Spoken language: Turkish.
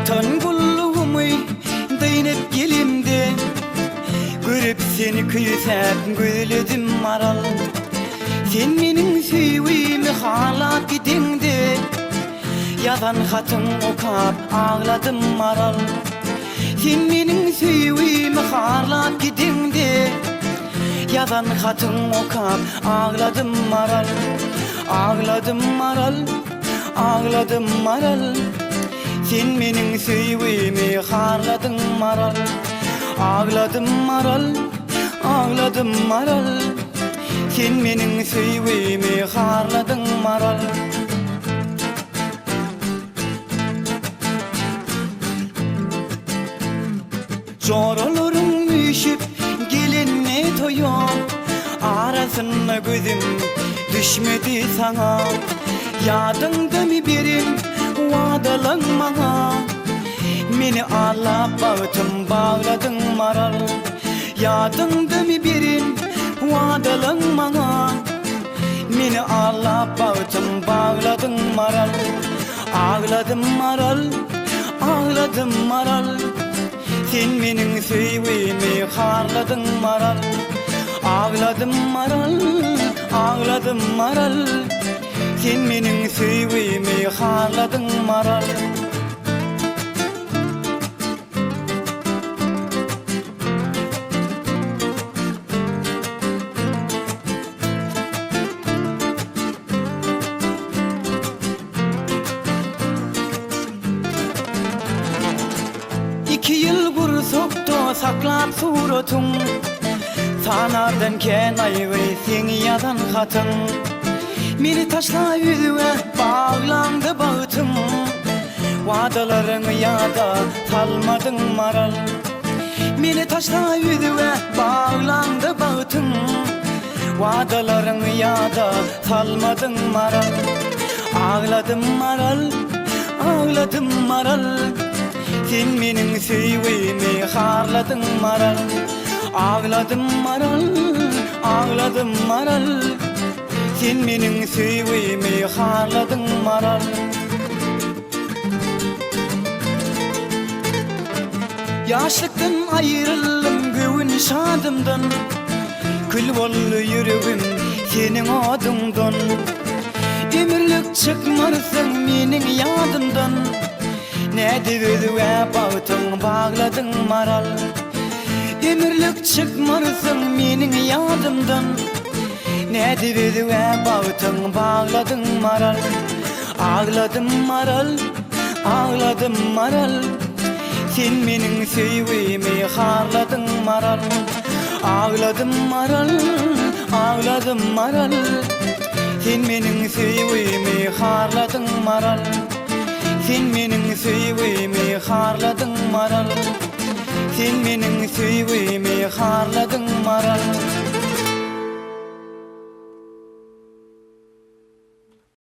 Tan kulluğumu değinip gelimde, görüp seni kıyısak gülledim maral. Sen menin süyüğümü halat gidinde, yazan hatın okap ağladım maral. Sen menin süyüğümü halat gidinde, yazan hatın okap ağladım maral. Ağladım maral, ağladım maral. Sen menin süyüğümü harladın maral. Ağladım maral, ağladım maral. Sen menin süyüğümü harladın maral. Çoralarım üşüp gelinne toyup, arasına gözüm düşmedi sana. Yadında mı birim vadalanma, meni ağlap bağıtım bağladın maral. Yadında mı birim vadalanma, meni ağlap bağıtım bağladın maral. Ağladım maral, ağladım maral. Sen menin süyüğümü harladın maral. Ağladım maral, ağladım maral. Sen menin süyüğümü harladın maral. İki yıl kursukta saklap suratın, sanardan kenayı sen yazan hatın. Meni taşla yüzüne bağlandı bağıtım, vadalarını yada salmadın maral. Meni taşla yüzüne bağlandı bağıtım, vadalarını yada salmadın maral. Ağladım maral, ağladım maral. Sen menin süyüğümü harladın maral. Ağladım maral, ağladım maral. Sen menin süyüğümü harladın maral. Yaşlıktan ayrıldım göğün şadımdan, kül bollu yüreğim senin adımdan. Ömürlük çıkmarsın menin yadımdan, ne düvüdüve bağıtın bağladın maral. Ömürlük çıkmarsın menin yadımdan, ne düvüdüve bağıtın bağladın maral. Ağladım maral, ağladım maral. Sen menin süyüğümü harladın maral. Ağladım maral, ağladım maral. Sen menin süyüğümü harladın maral. Sen menin süyüğümü harladın maral. Sen menin süyüğümü harladın maral.